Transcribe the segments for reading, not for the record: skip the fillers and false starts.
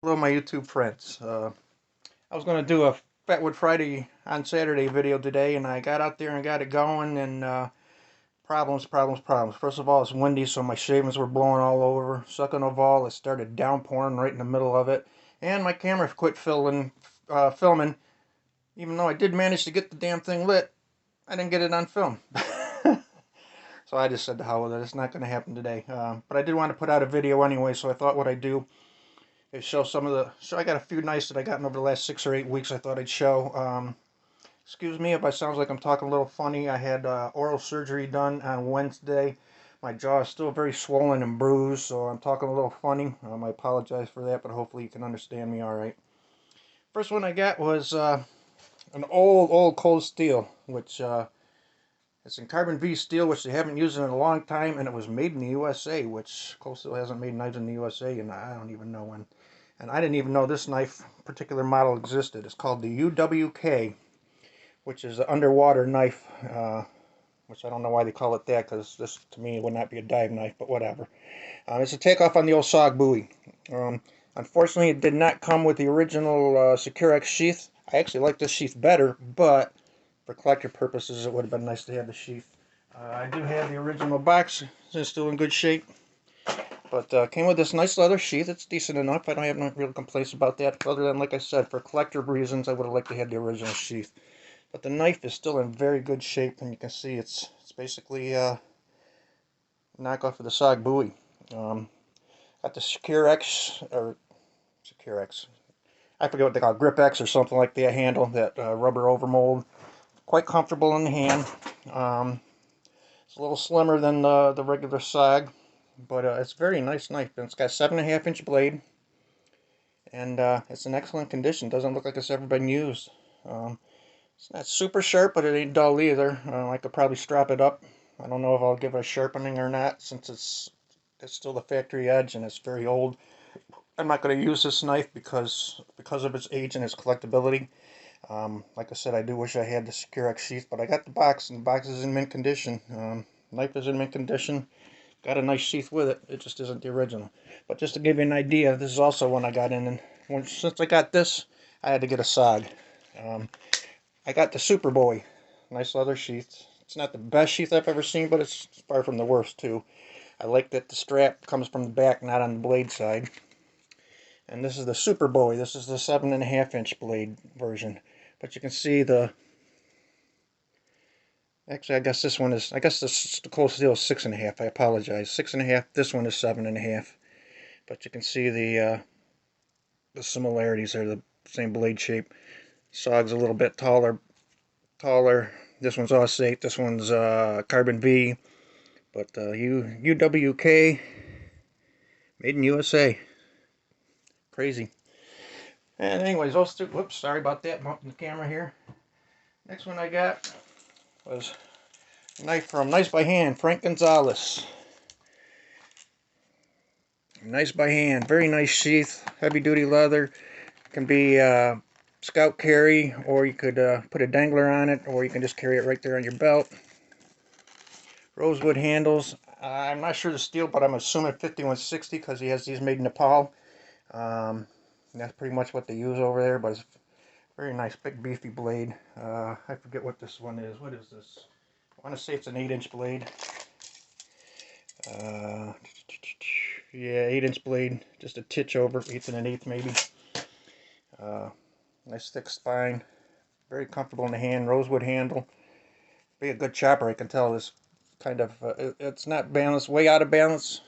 Hello, my YouTube friends. I was going to do a Fatwood Friday on Saturday video today, and I got out there and got it going, and problems. First of all, it's windy, so my shavings were blowing all over. Second of all, it started downpouring right in the middle of it, and my camera quit filming. Even though I did manage to get the damn thing lit, I didn't get it on film. So I just said to hell with it. It's not going to happen today. But I did want to put out a video anyway, so I thought what I'd do is show some of the. So I got a few knives that I gotten over the last 6 or 8 weeks. I thought I'd show. Excuse me if I sounds like I'm talking a little funny. I had oral surgery done on Wednesday. My jaw is still very swollen and bruised, so I'm talking a little funny. I apologize for that, but hopefully you can understand me all right. First one I got was an old cold steel, which it's in carbon V steel, which they haven't used in a long time, and it was made in the USA, which cold steel hasn't made knives in the USA, and I don't even know when. And I didn't even know this knife particular model existed. It's called the UWK, which is an underwater knife, which I don't know why they call it that, because this to me would not be a dive knife, but whatever. It's a takeoff on the old SOG buoy. Unfortunately, it did not come with the original Secure X sheath. I actually like this sheath better, but for collector purposes, it would have been nice to have the sheath. I do have the original box. It's still in good shape. But came with this nice leather sheath. It's decent enough. I don't have no real complaints about that. Other than, like I said, for collector reasons, I would have liked to have the original sheath. But the knife is still in very good shape, and you can see it's basically a knockoff of the SOG buoy. Got the Secure X, or Secure X. I forget what they call it, Grip X or something like that handle, that rubber overmold. Quite comfortable in the hand. It's a little slimmer than the regular SOG. But it's a very nice knife. And it's got a 7.5-inch blade. And it's in excellent condition. Doesn't look like it's ever been used. It's not super sharp, but it ain't dull either. I could probably strap it up. I don't know if I'll give it a sharpening or not, since it's still the factory edge and it's very old. I'm not going to use this knife because of its age and its collectability. Like I said, I do wish I had the Secure X sheath, but I got the box, and the box is in mint condition. Knife is in mint condition. Got a nice sheath with it. It just isn't the original. But just to give you an idea, this is also one I got in. And since I got this, I had to get a SOG. I got the Superboy. Nice leather sheath. It's not the best sheath I've ever seen, but it's far from the worst, too. I like that the strap comes from the back, not on the blade side. And this is the Superboy. This is the 7.5-inch blade version. But you can see the... Actually, I guess this one is... I guess the cold steel is 6.5. I apologize. 6.5. This one is 7.5. But you can see the similarities are the same blade shape. SOG's a little bit taller. This one's Osate. This one's Carbon V. But UWK, made in USA. Crazy. And anyways, those two. Whoops, sorry about that. Bumping the camera here. Next one I got was a knife from Nice by Hand, Frank Gonzalez. Nice by Hand, very nice sheath, heavy duty leather. Can be scout carry, or you could put a dangler on it, or you can just carry it right there on your belt. Rosewood handles. I'm not sure the steel, but I'm assuming 5160 because he has these made in Nepal. That's pretty much what they use over there, but it's very nice, big beefy blade. I forget what this one is. What is this? I want to say it's an 8-inch blade. Yeah, 8-inch blade, just a titch over, 1/8 and 1/8 maybe. Nice thick spine, very comfortable in the hand. Rosewood handle. Be a good chopper. I can tell this kind of it's not balanced, way out of balance.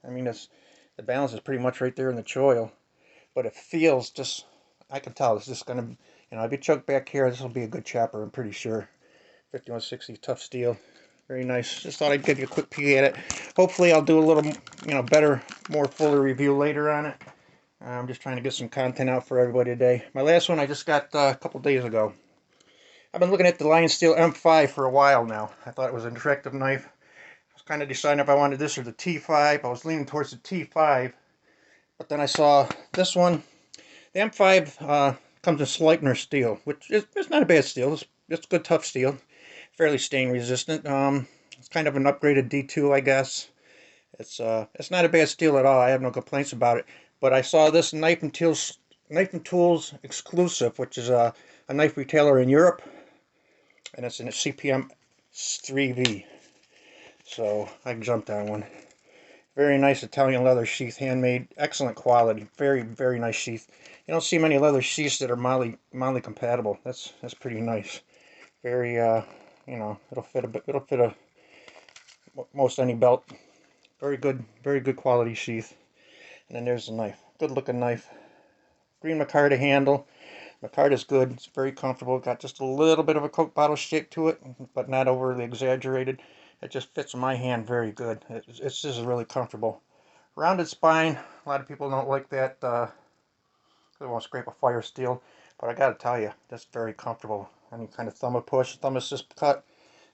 I mean, the balance is pretty much right there in the choil, but it feels just. I can tell it's just gonna, if you choke back here, this will be a good chopper. I'm pretty sure. 5160 tough steel. Very nice. Just thought I'd give you a quick peek at it. Hopefully I'll do a little, better, more fuller review later on it. I'm just trying to get some content out for everybody today. My last one I just got a couple days ago. I've been looking at the Lion Steel M5 for a while now. I thought it was an attractive knife. I was kind of deciding if I wanted this or the T5. I was leaning towards the T5. But then I saw this one. The M5 comes in Sleipner steel, which is it's not a bad steel. It's good, tough steel. Fairly stain resistant. It's kind of an upgraded D2, I guess. It's not a bad steel at all. I have no complaints about it. but I saw this Knife and Tools exclusive, which is a knife retailer in Europe, and it's in a CPM 3V. So I jumped on one. Very nice Italian leather sheath, handmade, excellent quality. Very, very nice sheath. You don't see many leather sheaths that are moly compatible. That's pretty nice. Very, you know, it'll fit a most any belt. Very good quality sheath. And then there's the knife. Good looking knife. Green micarta handle. Micarta's good. It's very comfortable. Got just a little bit of a Coke bottle shape to it, but not overly exaggerated. It just fits my hand very good. It's just really comfortable. Rounded spine. A lot of people don't like that. They won't scrape a fire steel. But I gotta tell you, that's very comfortable. Any kind of thumb push, thumb assist cut,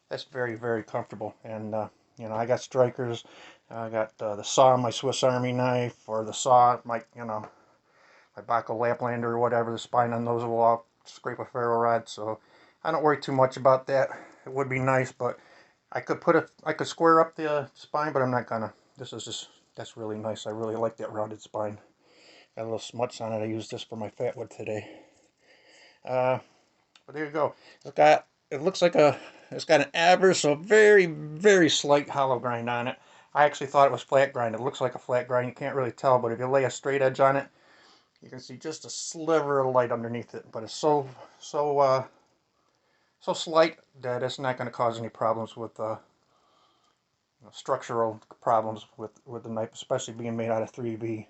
that's very, very comfortable. And you know, I got strikers. I got the saw on my Swiss Army knife, or the saw, my Baco Laplander or whatever. The spine on those will all scrape a ferro rod, so I don't worry too much about that. It would be nice, but I could square up the spine, but I'm not gonna. That's really nice. I really like that rounded spine. Got a little smuts on it. I used this for my fatwood today. But there you go. It looks like it's got an ever so very, very slight hollow grind on it. I actually thought it was flat grind. It looks like a flat grind. You can't really tell, but if you lay a straight edge on it, you can see just a sliver of light underneath it. But it's so slight that it's not going to cause any problems with structural problems with the knife, especially being made out of 3B.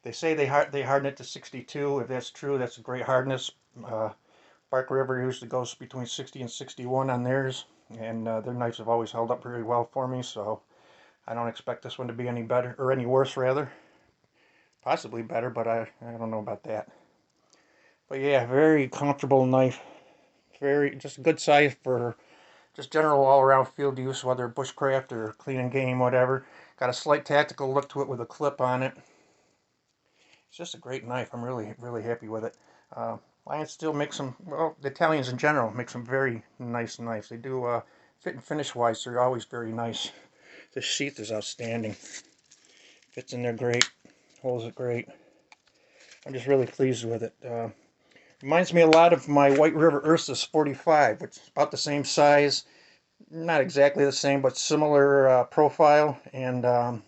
They say they harden it to 62. If that's true, that's a great hardness. Bark River usually goes between 60 and 61 on theirs, and their knives have always held up very well for me, so I don't expect this one to be any better, or any worse rather. Possibly better, but I don't know about that. But yeah, very comfortable knife. Just a good size for just general all-around field use, whether bushcraft or cleaning game, whatever. Got a slight tactical look to it with a clip on it. It's just a great knife. I'm really, really happy with it. Lion Steel makes some, well, the Italians in general make some very nice knives. They do, fit and finish wise, they're always very nice. This sheath is outstanding. Fits in there great. Holds it great. I'm just really pleased with it. Reminds me a lot of my White River Ursus 45, which is about the same size. Not exactly the same, but similar profile. And that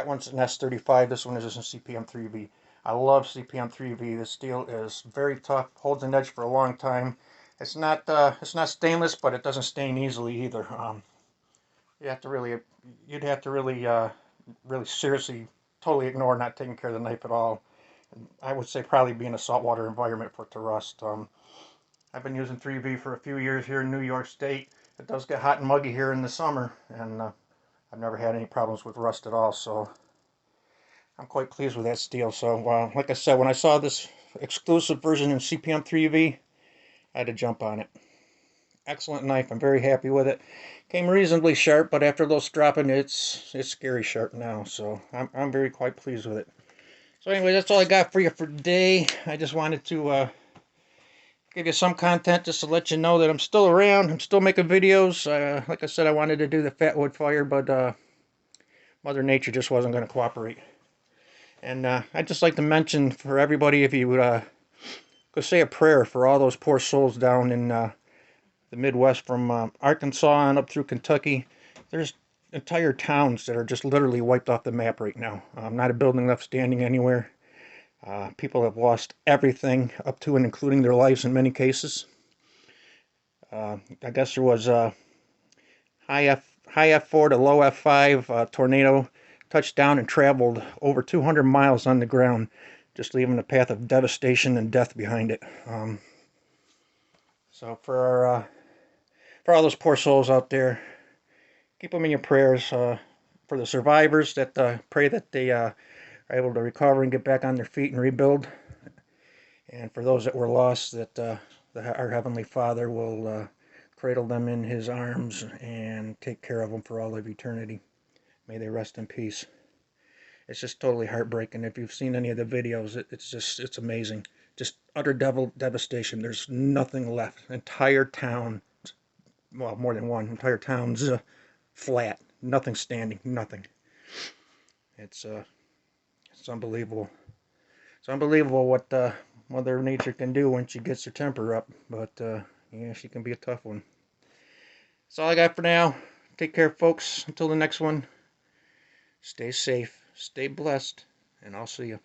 one's an S35. This one is just a CPM 3V. I love CPM 3V. This steel is very tough. Holds an edge for a long time. It's not stainless, but it doesn't stain easily either. You'd have to really, really seriously, totally ignore not taking care of the knife at all. I would say probably be in a saltwater environment for it to rust. I've been using 3V for a few years here in New York State. It does get hot and muggy here in the summer, and I've never had any problems with rust at all, so I'm quite pleased with that steel. So, like I said, when I saw this exclusive version in CPM 3V, I had to jump on it. Excellent knife. I'm very happy with it. Came reasonably sharp, but after a little stropping, it's scary sharp now. So I'm very quite pleased with it. So anyway, that's all I got for you for today. I just wanted to give you some content just to let you know that I'm still around. I'm still making videos. Like I said, I wanted to do the fatwood fire, but Mother Nature just wasn't going to cooperate. And I'd just like to mention for everybody, if you would go say a prayer for all those poor souls down in the Midwest, from Arkansas on up through Kentucky. There's entire towns that are just literally wiped off the map right now. Not a building left standing anywhere. People have lost everything, up to and including their lives in many cases. I guess there was a high F4 to low F5 tornado touched down and traveled over 200 miles on the ground, just leaving a path of devastation and death behind it. So for all those poor souls out there, keep them in your prayers. For the survivors, that pray that they are able to recover and get back on their feet and rebuild. And for those that were lost, that our Heavenly Father will cradle them in His arms and take care of them for all of eternity. May they rest in peace. It's just totally heartbreaking. If you've seen any of the videos, it's amazing. Just utter devastation. There's nothing left. Entire town, well, more than one. Entire town's flat. Nothing standing. Nothing. It's It's unbelievable. It's unbelievable what Mother Nature can do when she gets her temper up. But yeah, she can be a tough one. That's all I got for now. Take care, folks. Until the next one, stay safe, stay blessed, and I'll see you.